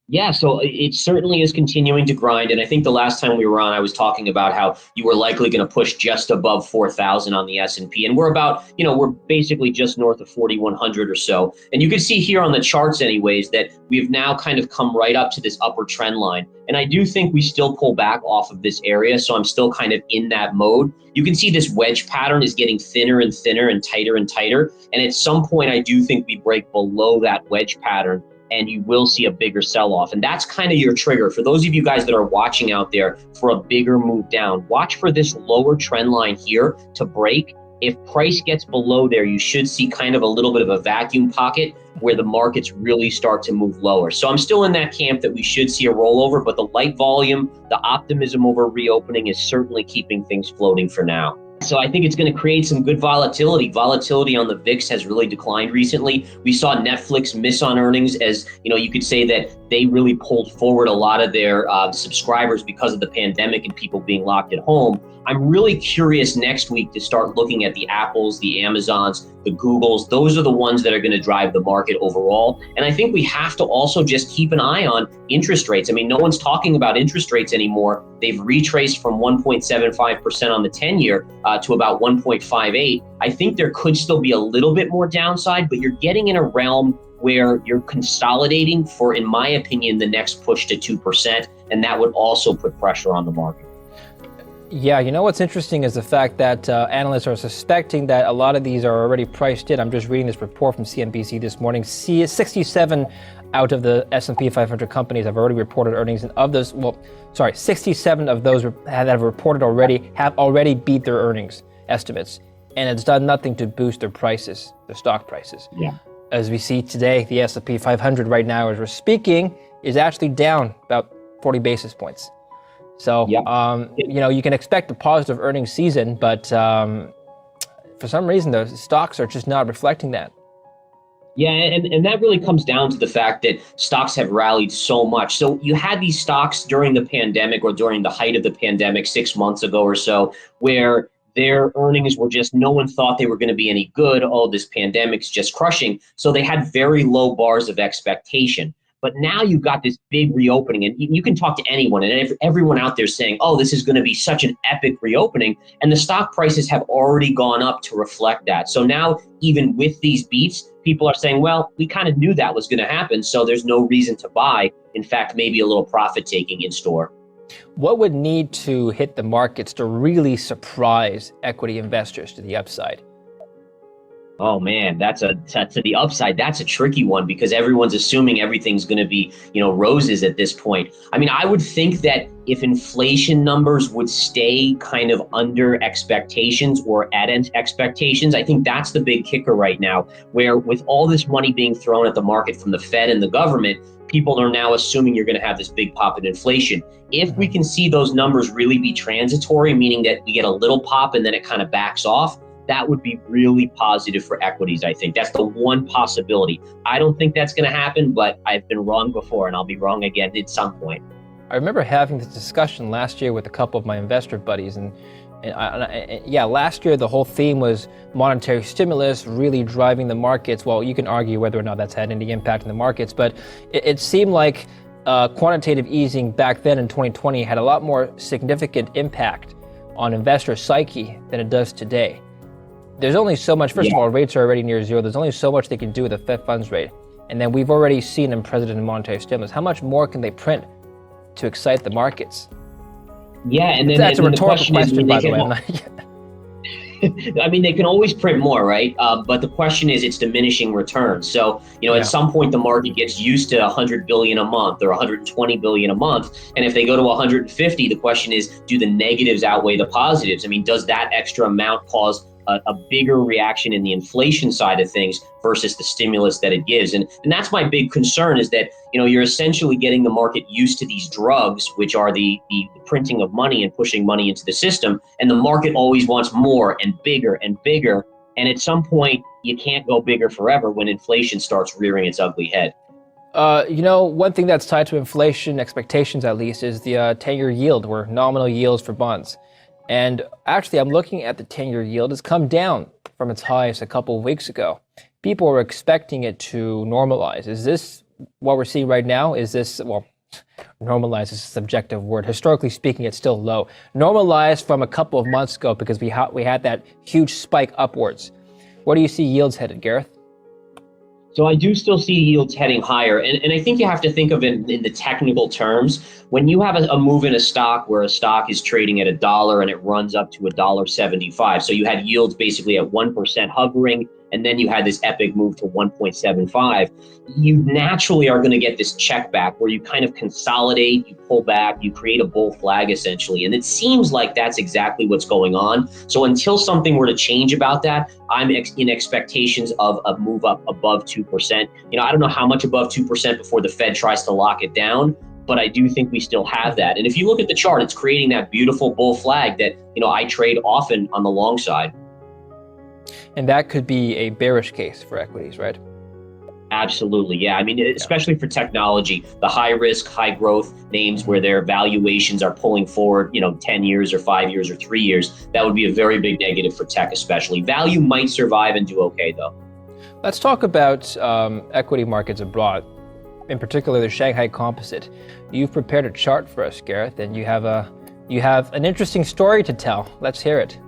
Yeah, so it certainly is continuing to grind. And I think the last time we were on, I was talking about how you were likely going to push just above 4,000 on the S&P. And we're about, we're basically just north of 4,100 or so. And you can see here on the charts anyways, that we've now kind of come right up to this upper trend line. And I do think we still pull back off of this area. So I'm still kind of in that mode. You can see this wedge pattern is getting thinner and thinner and tighter. And at some point, I do think we break below that wedge pattern, and you will see a bigger sell-off. And that's kind of your trigger. For those of you guys that are watching out there for a bigger move down, watch for this lower trend line here to break. If price gets below there, you should see kind of a little bit of a vacuum pocket where the markets really start to move lower. So I'm still in that camp that we should see a rollover, but the light volume, the optimism over reopening is certainly keeping things floating for now. So I think it's going to create some good volatility. Volatility on the VIX has really declined recently. We saw Netflix miss on earnings, as you could say that they really pulled forward a lot of their subscribers because of the pandemic and people being locked at home. I'm really curious next week to start looking at the Apples, the Amazons, the Googles. Those are the ones that are going to drive the market overall. And I think we have to also just keep an eye on interest rates. I mean, no one's talking about interest rates anymore. They've retraced from 1.75% on the 10-year to about 1.58. I think there could still be a little bit more downside, but you're getting in a realm where you're consolidating for, in my opinion, the next push to 2%. And that would also put pressure on the market. Yeah, what's interesting is the fact that analysts are suspecting that a lot of these are already priced in. I'm just reading this report from CNBC this morning. 67 out of the S&P 500 companies have already reported earnings, and of those, 67 of those that have reported already have already beat their earnings estimates, and it's done nothing to boost their prices, their stock prices. Yeah. As we see today, the S&P 500 right now, as we're speaking, is actually down about 40 basis points. So, you can expect a positive earnings season, but for some reason, the stocks are just not reflecting that. Yeah, and that really comes down to the fact that stocks have rallied so much. So you had these stocks during the pandemic or during the height of the pandemic 6 months ago or so, where their earnings were just, no one thought they were going to be any good. Oh, this pandemic's just crushing. So they had very low bars of expectation. But now you've got this big reopening, and you can talk to anyone, and everyone out there saying, oh, this is going to be such an epic reopening, and the stock prices have already gone up to reflect that. So now, even with these beats, people are saying, well, we kind of knew that was going to happen, so there's no reason to buy. In fact, maybe a little profit taking in store. What would need to hit the markets to really surprise equity investors to the upside? Oh man, that's to the upside. That's a tricky one because everyone's assuming everything's going to be, roses at this point. I mean, I would think that if inflation numbers would stay kind of under expectations or at expectations, I think that's the big kicker right now, where with all this money being thrown at the market from the Fed and the government, people are now assuming you're going to have this big pop in inflation. If we can see those numbers really be transitory, meaning that we get a little pop and then it kind of backs off, that would be really positive for equities, I think. That's the one possibility. I don't think that's going to happen, but I've been wrong before, and I'll be wrong again at some point. I remember having this discussion last year with a couple of my investor buddies, and last year the whole theme was monetary stimulus really driving the markets. Well, you can argue whether or not that's had any impact in the markets, but it seemed like quantitative easing back then in 2020 had a lot more significant impact on investor psyche than it does today. There's only so much, first of all, rates are already near zero. There's only so much they can do with the Fed funds rate. And then we've already seen unprecedented monetary stimulus. How much more can they print to excite the markets? Yeah, and then that's a rhetorical question, by the way. I mean, they can always print more, right? But the question is, it's diminishing returns. So, at some point, the market gets used to 100 billion a month or 120 billion a month. And if they go to 150, the question is, do the negatives outweigh the positives? I mean, does that extra amount cause a bigger reaction in the inflation side of things versus the stimulus that it gives? And that's my big concern, is that, you're essentially getting the market used to these drugs, which are the printing of money and pushing money into the system. And the market always wants more and bigger and bigger. And at some point, you can't go bigger forever when inflation starts rearing its ugly head. One thing that's tied to inflation expectations, at least, is the 10-year yield, or nominal yields for bonds. And actually, I'm looking at the 10-year yield. It's come down from its highs a couple of weeks ago. People were expecting it to normalize. Is this what we're seeing right now? Is this, well, normalized is a subjective word. Historically speaking, it's still low. Normalized from a couple of months ago because we had that huge spike upwards. Where do you see yields headed, Gareth? So I do still see yields heading higher. And I think you have to think of it in the technical terms. When you have a move in a stock where a stock is trading at $1 and it runs up to $1.75, so you had yields basically at 1% hovering, and then you had this epic move to 1.75, you naturally are going to get this check back where you kind of consolidate, you pull back, you create a bull flag essentially. And it seems like that's exactly what's going on. So until something were to change about that, I'm in expectations of a move up above 2%. I don't know how much above 2% before the Fed tries to lock it down, but I do think we still have that. And if you look at the chart, it's creating that beautiful bull flag that, I trade often on the long side. And that could be a bearish case for equities, right? Absolutely, yeah. I mean, especially for technology, the high risk, high growth names where their valuations are pulling forward, 10 years or 5 years or 3 years, that would be a very big negative for tech especially. Value might survive and do okay though. Let's talk about equity markets abroad, in particular the Shanghai Composite. You've prepared a chart for us, Gareth, and you have an interesting story to tell. Let's hear it.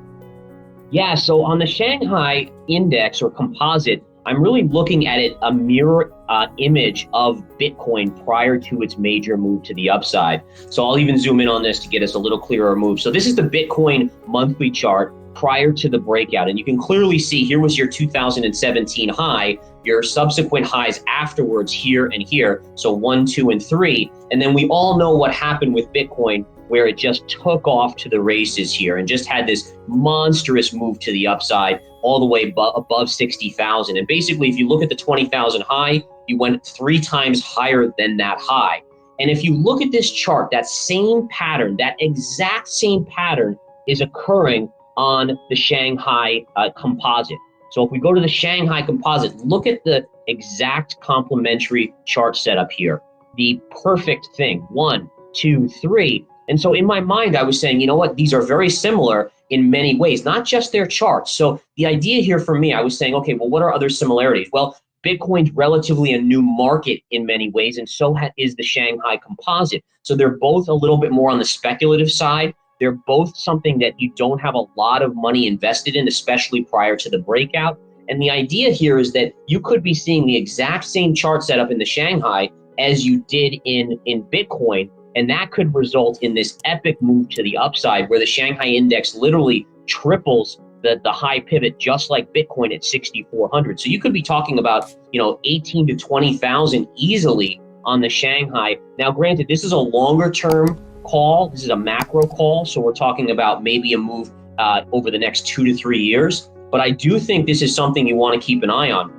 Yeah, so on the Shanghai index or composite, I'm really looking at it a mirror image of Bitcoin prior to its major move to the upside. So I'll even zoom in on this to get us a little clearer move. So this is the Bitcoin monthly chart prior to the breakout. And you can clearly see here was your 2017 high, your subsequent highs afterwards here and here. So 1, 2, and 3. And then we all know what happened with Bitcoin, where it just took off to the races here and just had this monstrous move to the upside all the way above 60,000. And basically, if you look at the 20,000 high, you went 3 times higher than that high. And if you look at this chart, that same pattern, that exact same pattern is occurring on the Shanghai composite. So if we go to the Shanghai composite, look at the exact complementary chart setup here. The perfect thing, 1, 2, 3. And so in my mind, I was saying, you know what, these are very similar in many ways, not just their charts. So the idea here for me, I was saying, okay, well, what are other similarities? Well, Bitcoin's relatively a new market in many ways, and so is the Shanghai composite. So they're both a little bit more on the speculative side. They're both something that you don't have a lot of money invested in, especially prior to the breakout. And the idea here is that you could be seeing the exact same chart setup in the Shanghai as you did in Bitcoin. And that could result in this epic move to the upside where the Shanghai index literally triples the high pivot, just like Bitcoin at 6,400. So you could be talking about, 18 to 20,000 easily on the Shanghai. Now, granted, this is a longer term call. This is a macro call. So we're talking about maybe a move over the next 2 to 3 years. But I do think this is something you want to keep an eye on.